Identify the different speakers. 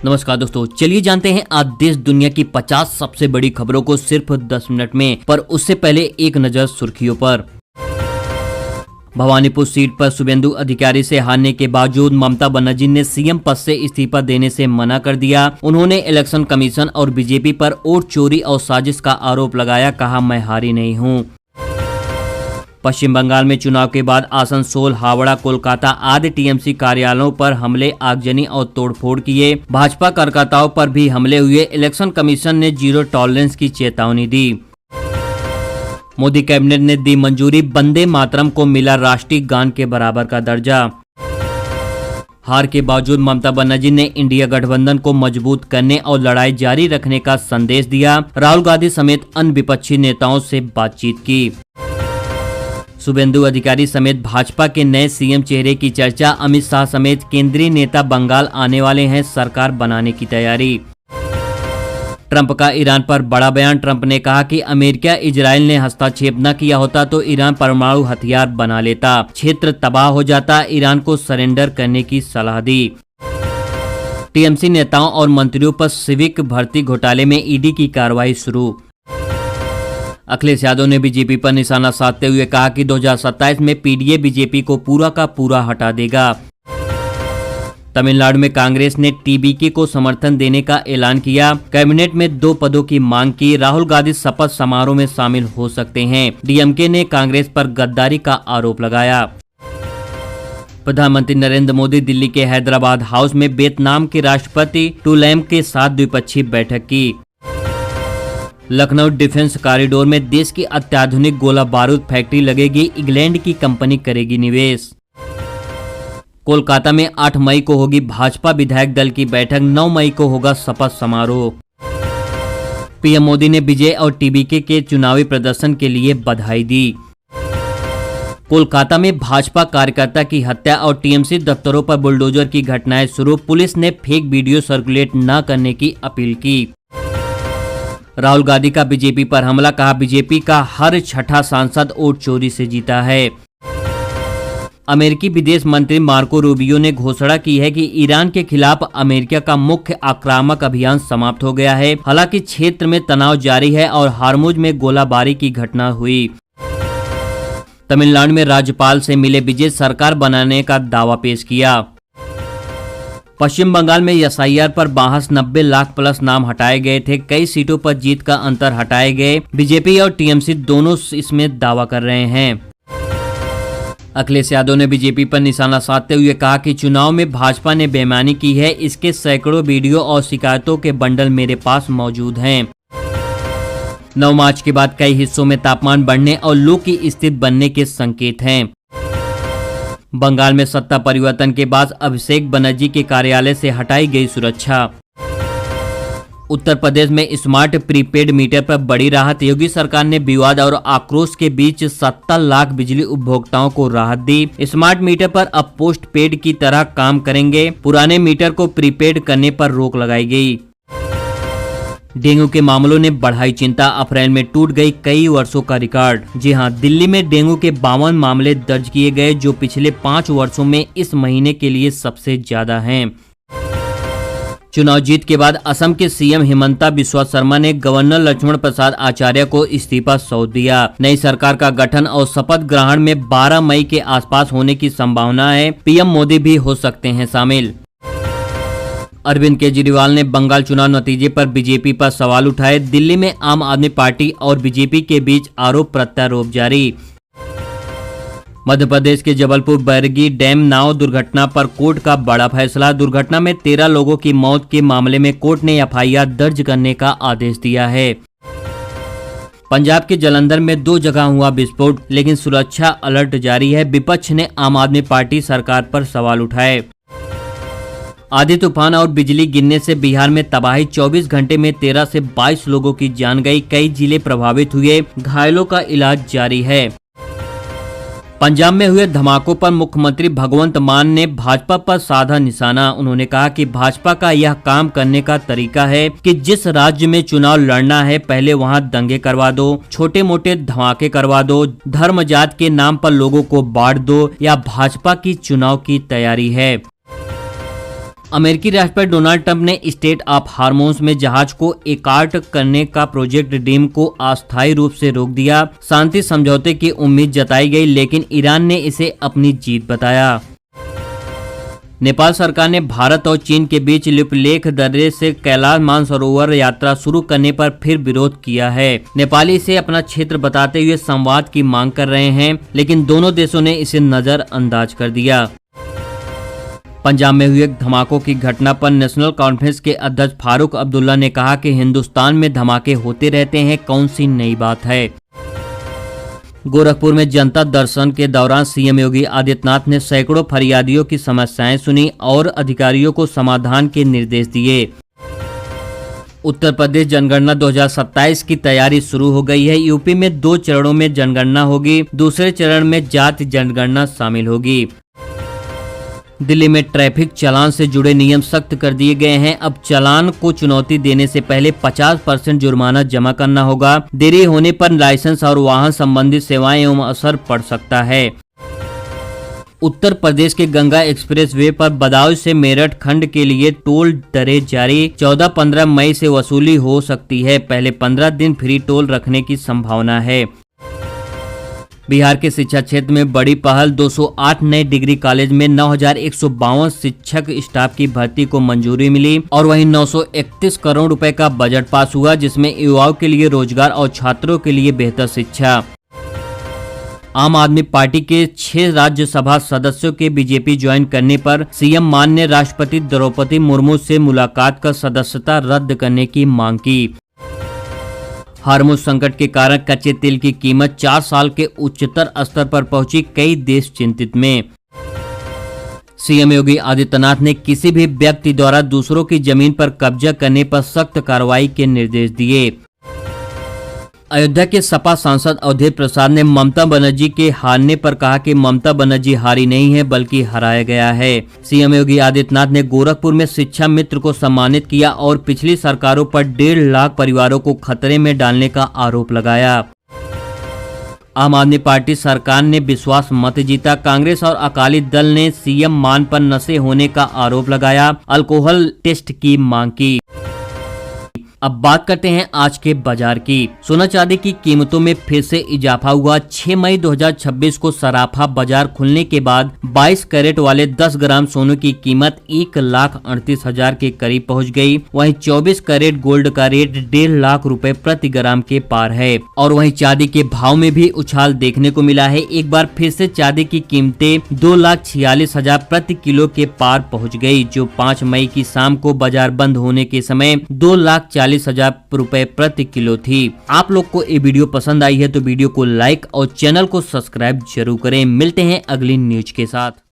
Speaker 1: नमस्कार दोस्तों, चलिए जानते हैं आज देश दुनिया की 50 सबसे बड़ी खबरों को सिर्फ 10 मिनट में। पर उससे पहले एक नजर सुर्खियों पर। भवानीपुर सीट पर शुभेंदु अधिकारी से हारने के बावजूद ममता बनर्जी ने सीएम पद से इस्तीफा देने से मना कर दिया। उन्होंने इलेक्शन कमीशन और बीजेपी पर वोट चोरी और साजिश का आरोप लगाया, कहा मैं हारी नहीं हूं। पश्चिम बंगाल में चुनाव के बाद आसनसोल, हावड़ा, कोलकाता आदि टीएमसी कार्यालयों पर हमले, आगजनी और तोड़फोड़ किए। भाजपा कार्यकर्ताओं पर भी हमले हुए। इलेक्शन कमीशन ने जीरो टॉलरेंस की चेतावनी दी। मोदी कैबिनेट ने दी मंजूरी, वंदे मातरम को मिला राष्ट्रीय गान के बराबर का दर्जा। हार के बावजूद ममता बनर्जी ने इंडिया गठबंधन को मजबूत करने और लड़ाई जारी रखने का संदेश दिया। राहुल गांधी समेत अन्य विपक्षी नेताओं से बातचीत की। शुभेंदु अधिकारी समेत भाजपा के नए सीएम चेहरे की चर्चा। अमित शाह समेत केंद्रीय नेता बंगाल आने वाले हैं, सरकार बनाने की तैयारी। ट्रंप का ईरान पर बड़ा बयान। ट्रंप ने कहा कि अमेरिका इजराइल ने हस्तक्षेप न किया होता तो ईरान परमाणु हथियार बना लेता, क्षेत्र तबाह हो जाता। ईरान को सरेंडर करने की सलाह दी। टीएमसी नेताओं और मंत्रियों पर सिविक भर्ती घोटाले में ईडी की कार्रवाई शुरू। अखिलेश यादव ने बीजेपी पर निशाना साधते हुए कहा कि 2027 में पीडीए बीजेपी को पूरा का पूरा हटा देगा। तमिलनाडु में कांग्रेस ने टीबीके को समर्थन देने का ऐलान किया। कैबिनेट में 2 पदों की मांग की। राहुल गांधी शपथ समारोह में शामिल हो सकते हैं। डीएमके ने कांग्रेस पर गद्दारी का आरोप लगाया। प्रधानमंत्री नरेंद्र मोदी दिल्ली के हैदराबाद हाउस में वियतनाम के राष्ट्रपति टूलैम के साथ द्विपक्षीय बैठक की। लखनऊ डिफेंस कॉरिडोर में देश की अत्याधुनिक गोला बारूद फैक्ट्री लगेगी। इंग्लैंड की कंपनी करेगी निवेश। कोलकाता में 8 मई को होगी भाजपा विधायक दल की बैठक। 9 मई को होगा शपथ समारोह। पीएम मोदी ने विजय और टीबीके के चुनावी प्रदर्शन के लिए बधाई दी। कोलकाता में भाजपा कार्यकर्ता की हत्या और टीएमसी दफ्तरों पर बुलडोजर की घटनाएं शुरू। पुलिस ने फेक वीडियो सर्कुलेट न करने की अपील की। राहुल गांधी का बीजेपी पर हमला, कहा बीजेपी का हर छठा सांसद वोट चोरी से जीता है। अमेरिकी विदेश मंत्री मार्को रूबियो ने घोषणा की है कि ईरान के खिलाफ अमेरिका का मुख्य आक्रामक अभियान समाप्त हो गया है। हालांकि क्षेत्र में तनाव जारी है और हार्मुज में गोलाबारी की घटना हुई। तमिलनाडु में राज्यपाल से मिले विजय, सरकार बनाने का दावा पेश किया। पश्चिम बंगाल में एसआईआर पर 90 लाख प्लस नाम हटाए गए थे। कई सीटों पर जीत का अंतर हटाए गए। बीजेपी और टीएमसी दोनों इसमें दावा कर रहे हैं। अखिलेश यादव ने बीजेपी पर निशाना साधते हुए कहा कि चुनाव में भाजपा ने बेईमानी की है। इसके सैकड़ों वीडियो और शिकायतों के बंडल मेरे पास मौजूद हैं। 9 मार्च के बाद कई हिस्सों में तापमान बढ़ने और लू की स्थिति बनने के संकेत हैं। बंगाल में सत्ता परिवर्तन के बाद अभिषेक बनर्जी के कार्यालय से हटाई गई सुरक्षा। उत्तर प्रदेश में स्मार्ट प्रीपेड मीटर पर बड़ी राहत। योगी सरकार ने विवाद और आक्रोश के बीच 70 लाख बिजली उपभोक्ताओं को राहत दी। स्मार्ट मीटर पर अब पोस्ट पेड की तरह काम करेंगे। पुराने मीटर को प्रीपेड करने पर रोक लगाई गई। डेंगू के मामलों ने बढ़ाई चिंता। अप्रैल में टूट गई कई वर्षों का रिकॉर्ड। जी हां, दिल्ली में डेंगू के 52 मामले दर्ज किए गए, जो पिछले 5 वर्षों में इस महीने के लिए सबसे ज्यादा हैं। चुनाव जीत के बाद असम के सीएम हिमंता बिस्वा शर्मा ने गवर्नर लक्ष्मण प्रसाद आचार्य को इस्तीफा सौंप दिया। नई सरकार का गठन और शपथ ग्रहण में 12 मई के आसपास होने की संभावना है। पीएम मोदी भी हो सकते हैं शामिल। अरविंद केजरीवाल ने बंगाल चुनाव नतीजे पर बीजेपी पर सवाल उठाए। दिल्ली में आम आदमी पार्टी और बीजेपी के बीच आरोप प्रत्यारोप जारी। मध्य प्रदेश के जबलपुर बैरगी डैम नाव दुर्घटना पर कोर्ट का बड़ा फैसला। दुर्घटना में 13 लोगों की मौत के मामले में कोर्ट ने एफआईआर दर्ज करने का आदेश दिया है। पंजाब के जालंधर में 2 जगह हुआ विस्फोट, लेकिन सुरक्षा अलर्ट जारी है। विपक्ष ने आम आदमी पार्टी सरकार पर सवाल उठाए। आंधी तूफान और बिजली गिरने से बिहार में तबाही। 24 घंटे में 13 से 22 लोगों की जान गई। कई जिले प्रभावित हुए। घायलों का इलाज जारी है। पंजाब में हुए धमाकों पर मुख्यमंत्री भगवंत मान ने भाजपा पर साधा निशाना। उन्होंने कहा कि भाजपा का यह काम करने का तरीका है कि जिस राज्य में चुनाव लड़ना है पहले वहां दंगे करवा दो, छोटे मोटे धमाके करवा दो, धर्म जात के नाम पर लोगों को बांट दो, या भाजपा की चुनाव की तैयारी है। अमेरिकी राष्ट्रपति डोनाल्ड ट्रंप ने स्टेट ऑफ हार्मोन्स में जहाज को एकार्ट करने का प्रोजेक्ट ड्रीम को अस्थायी रूप से रोक दिया। शांति समझौते की उम्मीद जताई गई, लेकिन ईरान ने इसे अपनी जीत बताया। नेपाल सरकार ने भारत और चीन के बीच लिपुलेख दर्रे से कैलाश मानसरोवर यात्रा शुरू करने पर फिर विरोध किया है। नेपाली इसे अपना क्षेत्र बताते हुए संवाद की मांग कर रहे हैं, लेकिन दोनों देशों ने इसे नजरअंदाज कर दिया। पंजाब में हुए धमाकों की घटना पर नेशनल कॉन्फ्रेंस के अध्यक्ष फारूक अब्दुल्ला ने कहा कि हिंदुस्तान में धमाके होते रहते हैं, कौन सी नई बात है। गोरखपुर में जनता दर्शन के दौरान सीएम योगी आदित्यनाथ ने सैकड़ों फरियादियों की समस्याएं सुनी और अधिकारियों को समाधान के निर्देश दिए। उत्तर प्रदेश जनगणना 2027 की तैयारी शुरू हो गई है। यूपी में 2 चरणों में जनगणना होगी। दूसरे चरण में जाति जनगणना शामिल होगी। दिल्ली में ट्रैफिक चालान से जुड़े नियम सख्त कर दिए गए हैं। अब चालान को चुनौती देने से पहले 50% जुर्माना जमा करना होगा। देरी होने पर लाइसेंस और वाहन संबंधी सेवाएं एवं असर पड़ सकता है। उत्तर प्रदेश के गंगा एक्सप्रेस वे पर बदायूं से मेरठ खंड के लिए टोल दरें जारी। 14-15 मई से वसूली हो सकती है। पहले 15 दिन फ्री टोल रखने की संभावना है। बिहार के शिक्षा क्षेत्र में बड़ी पहल। 208 नए डिग्री कॉलेज में 9,152 शिक्षक स्टाफ की भर्ती को मंजूरी मिली और वहीं 931 करोड़ रुपए का बजट पास हुआ, जिसमें युवाओं के लिए रोजगार और छात्रों के लिए बेहतर शिक्षा। आम आदमी पार्टी के 6 राज्यसभा सदस्यों के बीजेपी ज्वाइन करने पर सीएम मान ने राष्ट्रपति द्रौपदी मुर्मू से मुलाकात कर सदस्यता रद्द करने की मांग की। हार्मुज संकट के कारण कच्चे तेल की कीमत 4 साल के उच्चतर स्तर पर पहुंची। कई देश चिंतित में। सीएम योगी आदित्यनाथ ने किसी भी व्यक्ति द्वारा दूसरों की जमीन पर कब्जा करने पर सख्त कार्रवाई के निर्देश दिए। अयोध्या के सपा सांसद अवधेश प्रसाद ने ममता बनर्जी के हारने पर कहा कि ममता बनर्जी हारी नहीं है बल्कि हराया गया है। सीएम योगी आदित्यनाथ ने गोरखपुर में शिक्षा मित्र को सम्मानित किया और पिछली सरकारों पर 1.5 लाख परिवारों को खतरे में डालने का आरोप लगाया। आम आदमी पार्टी सरकार ने विश्वास मत जीता। कांग्रेस और अकाली दल ने सीएम मान पर नशे होने का आरोप लगाया। अल्कोहल टेस्ट की मांग की। अब बात करते हैं आज के बाजार की। सोना चांदी की कीमतों में फिर से इजाफा हुआ। 6 मई 2026 को सराफा बाजार खुलने के बाद 22 कैरेट वाले 10 ग्राम सोने की कीमत 1,38,000 के करीब पहुंच गई। वहीं 24 कैरेट गोल्ड का रेट 1.5 लाख रुपए प्रति ग्राम के पार है और वहीं चांदी के भाव में भी उछाल देखने को मिला है। एक बार फिर से चांदी की कीमतें 2,46,000 प्रति किलो के पार पहुँच गयी, जो 5 मई की शाम को बाजार बंद होने के समय 2,40,000 रुपए प्रति किलो थी। आप लोग को ये वीडियो पसंद आई है तो वीडियो को लाइक और चैनल को सब्सक्राइब जरूर करें। मिलते हैं अगली न्यूज के साथ।